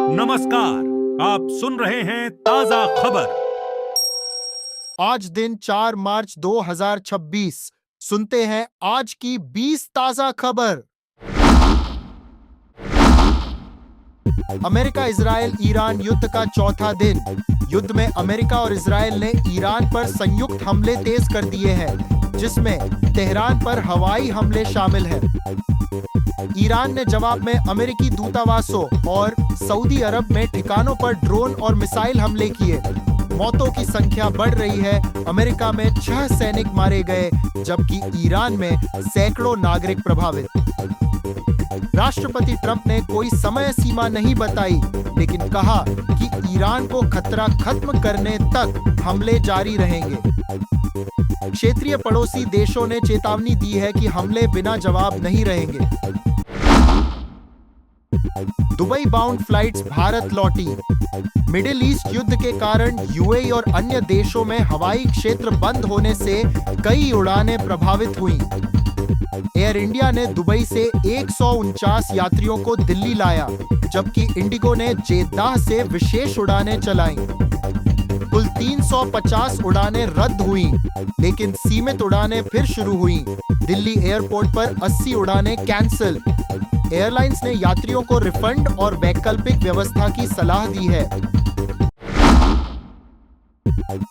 नमस्कार, आप सुन रहे हैं ताजा खबर। आज दिन 4 मार्च 2026। सुनते हैं आज की 20 ताजा खबर। अमेरिका इजरायल ईरान युद्ध का चौथा दिन। युद्ध में अमेरिका और इजरायल ने ईरान पर संयुक्त हमले तेज कर दिए हैं, जिसमें तेहरान पर हवाई हमले शामिल हैं। ईरान ने जवाब में अमेरिकी दूतावासों और सऊदी अरब में ठिकानों पर ड्रोन और मिसाइल हमले किए। मौतों की संख्या बढ़ रही है। अमेरिका में 6 सैनिक मारे गए, जबकि ईरान में सैकड़ों नागरिक प्रभावित। राष्ट्रपति ट्रंप ने कोई समय सीमा नहीं बताई, लेकिन कहा कि ईरान को खतरा खत्म करने तक हमले जारी रहेंगे। क्षेत्रीय पड़ोसी देशों ने चेतावनी दी है कि हमले बिना जवाब नहीं रहेंगे। दुबई बाउंड फ्लाइट्स भारत लौटी। मिडिल ईस्ट युद्ध के कारण यूएई और अन्य देशों में हवाई क्षेत्र बंद होने से कई उड़ानें प्रभावित हुईं। एयर इंडिया ने दुबई से 149 यात्रियों को दिल्ली लाया, जबकि इंडिगो ने जेद्दाह से विशेष उड़ानें चलाईं। कुल 350 उड़ानें रद्द हुईं, लेकिन सीमित उड़ानें फिर शुरू हुईं। दिल्ली एयरपोर्ट पर 80 उड़ानें कैंसिल। एयरलाइंस ने यात्रियों को रिफंड और वैकल्पिक व्यवस्था की सलाह दी है।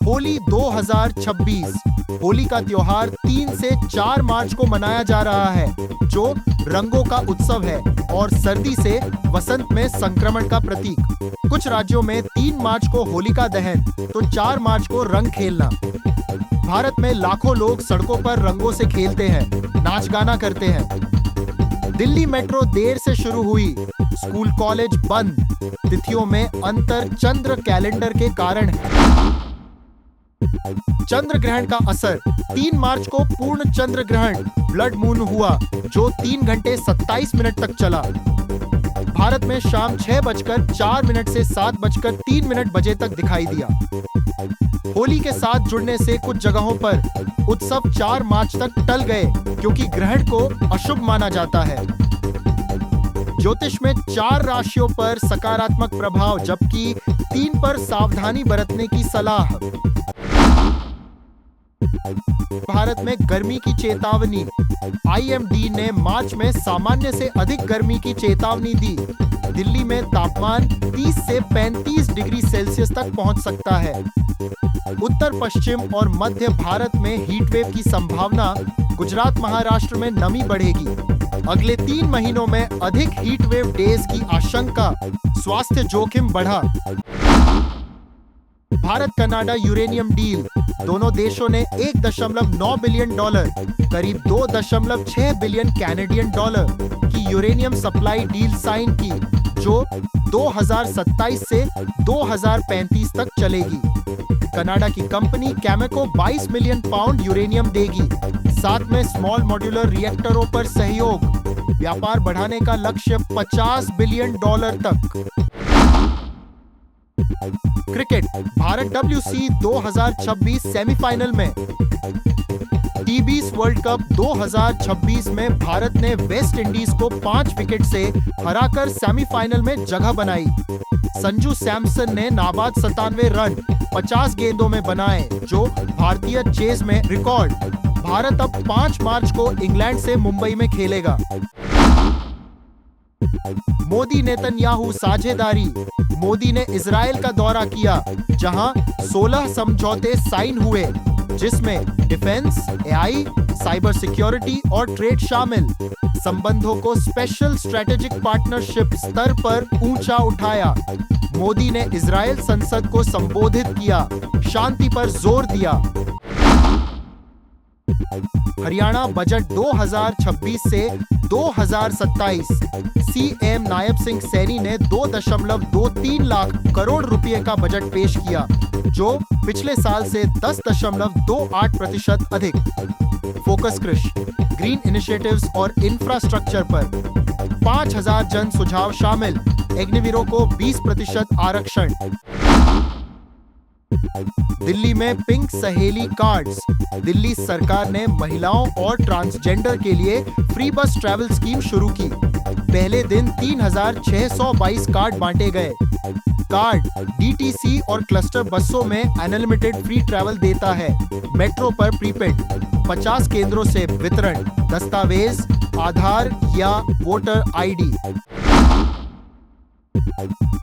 होली 2026। होली का त्योहार 3 से 4 मार्च को मनाया जा रहा है, जो रंगों का उत्सव है और सर्दी से वसंत में संक्रमण का प्रतीक। कुछ राज्यों में 3 मार्च को होलिका दहन तो 4 मार्च को रंग खेलना। भारत में लाखों लोग सड़कों पर रंगों से खेलते हैं, नाच गाना करते हैं। दिल्ली मेट्रो देर से शुरू हुई। स्कूल कॉलेज बंद। तिथियों में अंतर चंद्र कैलेंडर के कारण है। चंद्र ग्रहण का असर। 3 मार्च को पूर्ण चंद्र ग्रहण ब्लड मून हुआ, जो 3 घंटे 27 मिनट तक चला। भारत में शाम 6:04 से 7:03 बजे तक दिखाई दिया। होली के साथ जुड़ने से कुछ जगहों पर उत्सव 4 मार्च तक टल गए, क्योंकि ग्रहण को अशुभ माना जाता है। ज्योतिष में 4 राशियों पर सकारात्मक प्रभाव, जबकि 3 पर सावधानी बरतने की सलाह। भारत में गर्मी की चेतावनी। आईएमडी ने मार्च में सामान्य से अधिक गर्मी की चेतावनी दी। दिल्ली में तापमान 30 से 35 डिग्री सेल्सियस तक पहुंच सकता है। उत्तर पश्चिम और मध्य भारत में हीट वेव की संभावना। गुजरात महाराष्ट्र में नमी बढ़ेगी। अगले 3 महीनों में अधिक हीट वेव डेज की आशंका। स्वास्थ्य जोखिम बढ़ा। Bharat Canada uranium deal. दोनों देशों ने $1.9 बिलियन, करीब $2.6 बिलियन कैनेडियन डॉलर की यूरेनियम सप्लाई डील साइन की, जो 2027 से 2035 तक चलेगी। कनाडा की कंपनी कैमेको 22 मिलियन पाउंड यूरेनियम देगी। साथ में स्मॉल मॉड्यूलर रिएक्टरों पर सहयोग। व्यापार बढ़ाने का लक्ष्य $50 बिलियन तक। क्रिकेट। भारत WC 2026 सेमीफाइनल में। टी20 वर्ल्ड कप 2026 में भारत ने वेस्ट इंडीज को 5 विकेट से हराकर सेमीफाइनल में जगह बनाई। संजू सैमसन ने नाबाद 97 रन 50 गेंदों में बनाए, जो भारतीय चेज में रिकॉर्ड। भारत अब 5 मार्च को इंग्लैंड से मुंबई में खेलेगा। मोदी नेतन्याहू साझेदारी। मोदी ने इजरायल का दौरा किया, जहां 16 समझौते साइन हुए, जिसमें डिफेंस, एआई, साइबर सिक्योरिटी और ट्रेड शामिल। संबंधों को स्पेशल स्ट्रेटेजिक पार्टनरशिप स्तर पर ऊंचा उठाया। मोदी ने इजरायल संसद को संबोधित किया, शांति पर जोर दिया। हरियाणा बजट 2026 से 2027। सीएम नायब सिंह सैनी ने 2.23 लाख करोड़ रुपए का बजट पेश किया, जो पिछले साल से 10.28% अधिक। फोकस कृषि, ग्रीन इनिशिएटिव्स और इंफ्रास्ट्रक्चर पर 5000 जन सुझाव शामिल। अग्निवीरों को 20% आरक्षण। दिल्ली में पिंक सहेली कार्ड्स। दिल्ली सरकार ने महिलाओं और ट्रांसजेंडर के लिए फ्री बस ट्रैवल स्कीम शुरू की। पहले दिन 3622 कार्ड बांटे गए। कार्ड डीटीसी और क्लस्टर बसों में अनलिमिटेड फ्री ट्रैवल देता है। मेट्रो पर प्रीपेड 50 केंद्रों से वितरण, दस्तावेज आधार या वोटर आईडी।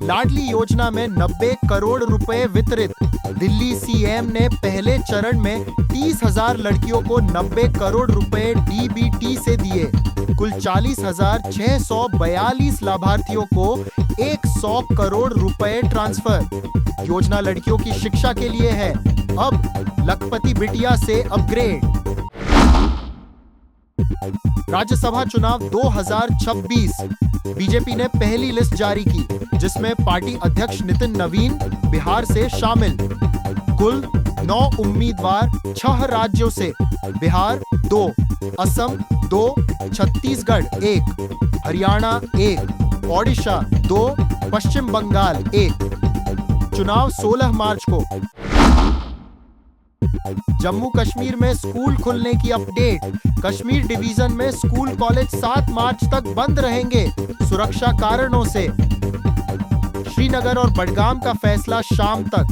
लाडली योजना में 90 करोड़ रुपए वितरित। दिल्ली सीएम ने पहले चरण में 30,000 लड़कियों को 90 करोड़ रुपए डीबीटी से दिए। कुल 40,642 लाभार्थियों को 100 करोड़ रुपए ट्रांसफर। योजना लड़कियों की शिक्षा के लिए है। अब लखपति बिटिया से अपग्रेड। राज्यसभा चुनाव 2026, बीजेपी ने पहली लिस्ट जारी की, जिसमें पार्टी अध्यक्ष नितिन नवीन बिहार से शामिल। कुल 9 उम्मीदवार 6 राज्यों से, बिहार 2, असम 2, छत्तीसगढ़ 1, हरियाणा 1, ओडिशा 2, पश्चिम बंगाल 1। चुनाव 16 मार्च को। जम्मू कश्मीर में स्कूल खुलने की अपडेट। कश्मीर डिवीजन में स्कूल कॉलेज 7 मार्च तक बंद रहेंगे, सुरक्षा कारणों से। श्रीनगर और बडगाम का फैसला शाम तक।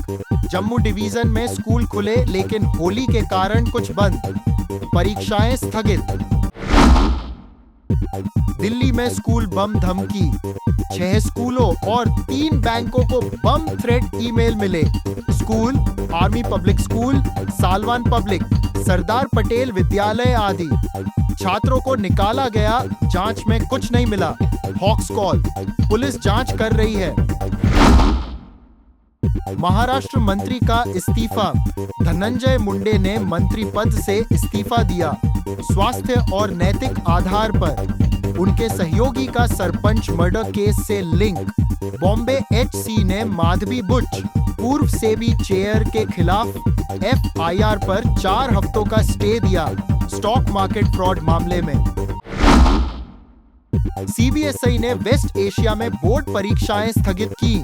जम्मू डिवीजन में स्कूल खुले, लेकिन होली के कारण कुछ बंद। परीक्षाएं स्थगित। दिल्ली में स्कूल बम धमकी। 6 स्कूलों और 3 बैंकों को बम थ्रेट ईमेल मिले। School army public school, Salwan public, Sardar Patel विद्यालय आदि। छात्रों को निकाला गया, जांच में कुछ नहीं मिला। हॉक्स कॉल, पुलिस जांच कर रही है। महाराष्ट्र मंत्री का इस्तीफा। धनंजय मुंडे ने मंत्री पद से इस्तीफा दिया, स्वास्थ्य और नैतिक आधार पर। उनके सहयोगी का सरपंच मर्डर केस से लिंक। बॉम्बे एचसी ने माधवी बुच, पूर्व सेबी चेयर के खिलाफ एफआईआर पर 4 हफ्तों का स्टे दिया, स्टॉक मार्केट फ्रॉड मामले में। सीबीएसई ने वेस्ट एशिया में बोर्ड परीक्षाएं स्थगित की।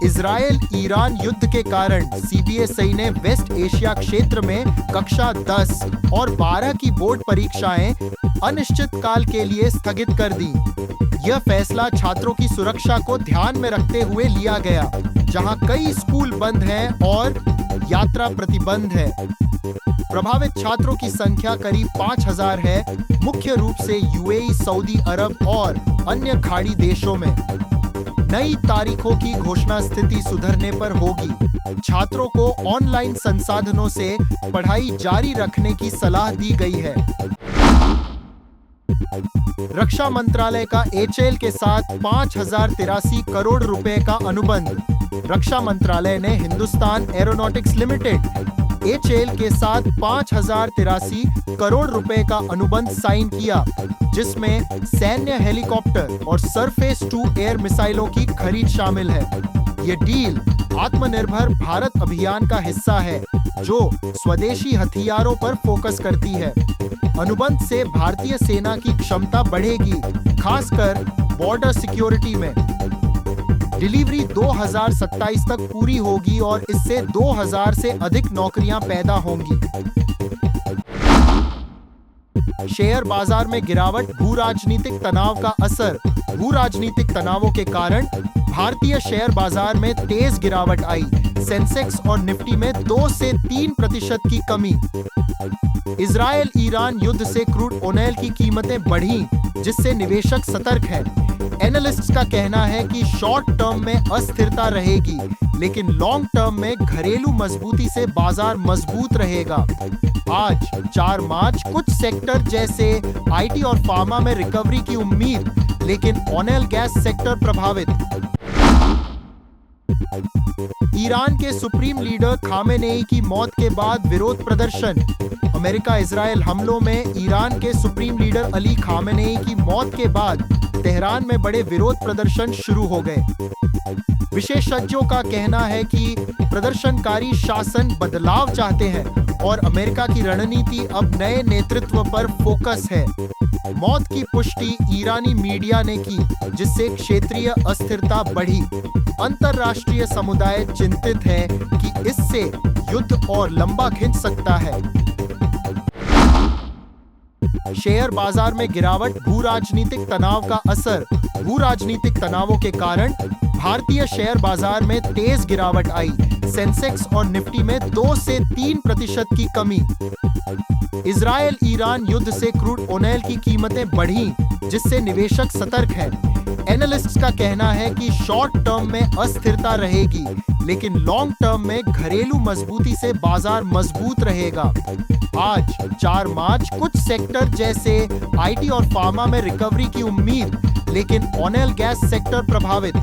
इजरायल ईरान युद्ध के कारण सीबीएसई ने वेस्ट एशिया क्षेत्र में कक्षा 10 और 12 की बोर्ड परीक्षाएं अनिश्चित काल के लिए स्थगित कर दी। यह फैसला छात्रों की सुरक्षा को ध्यान में रखते हुए लिया गया, जहां कई स्कूल बंद हैं और यात्रा प्रतिबंध है। प्रभावित छात्रों की संख्या करीब 5,000 है, मुख्य रूप से यूएई, सऊदी अरब और अन्य खाड़ी देशों में। नई तारीखों की घोषणा स्थिति सुधरने पर होगी। छात्रों को ऑनलाइन संसाधनों से पढ़ाई जारी रखने की सलाह दी गई है। रक्षा मंत्रालय का एचएएल के साथ 5,083 करोड़ रुपए का अनुबंध। रक्षा मंत्रालय ने हिंदुस्तान एरोनॉटिक्स लिमिटेड एचएएल के साथ 5,083 करोड़ रुपए का अनुबंध साइन किया, जिसमें सैन्य हेलीकॉप्टर और सरफेस टू एयर मिसाइलों की खरीद शामिल है। ये डील आत्मनिर्भर भारत अभियान का हिस्सा है, जो स्वदेशी हथियारों पर फोकस करती है। अनुबंध से भारतीय सेना की क्षमता बढ़ेगी, खासकर बॉर्डर सिक्योरिटी में। डिलीवरी 2027 तक पूरी होगी और इससे 2000 से अधिक नौकरियां पैदा होंगी। शेयर बाजार में गिरावट, भू राजनीतिक तनाव का असर। भू राजनीतिक तनावों के कारण भारतीय शेयर बाजार में तेज गिरावट आई। सेंसेक्स और निफ्टी में 2 से 3% की कमी। इजरायल ईरान युद्ध से क्रूड ऑयल की कीमतें बढ़ी, जिससे निवेशक सतर्क हैं। एनालिस्ट्स का कहना है कि शॉर्ट टर्म में अस्थिरता रहेगी, लेकिन लॉन्ग टर्म में घरेलू मजबूती से बाजार मजबूत रहेगा। आज 4 मार्च कुछ सेक्टर जैसे आईटी और फार्मा में रिकवरी की उम्मीद, लेकिन ऑयल गैस सेक्टर प्रभावित। ईरान के सुप्रीम लीडर खामेनेई की मौत के बाद विरोध प्रदर्शन। अमेरिका इजरायल हमलों में ईरान के सुप्रीम लीडर अली खामेनेई की मौत के बाद तेहरान में बड़े विरोध प्रदर्शन शुरू हो गए। विशेषज्ञों का कहना है कि प्रदर्शनकारी शासन बदलाव चाहते हैं और अमेरिका की रणनीति अब नए नेतृत्व पर फोकस है। मौत की पुष्टि ईरानी मीडिया ने की, जिससे क्षेत्रीय अस्थिरता बढ़ी। अंतर्राष्ट्रीय समुदाय चिंतित है कि इससे युद्ध और लंबा खिंच सकता है। शेयर बाजार में गिरावट, भू राजनीतिक तनाव का असर। भू राजनीतिक तनावों के कारण भारतीय शेयर बाजार में तेज गिरावट आई। सेंसेक्स और निफ्टी में 2 से 3% की कमी। इजरायल ईरान युद्ध से क्रूड ऑयल की कीमतें बढ़ी, जिससे निवेशक सतर्क हैं। एनालिस्ट्स का कहना है कि शॉर्ट टर्म में अस्थिरता रहेगी, लेकिन लॉन्ग टर्म में घरेलू मजबूती से बाजार मजबूत रहेगा। आज 4 मार्च, कुछ सेक्टर जैसे आईटी और फार्मा में रिकवरी की उम्मीद, लेकिन ऑयल गैस सेक्टर प्रभावित।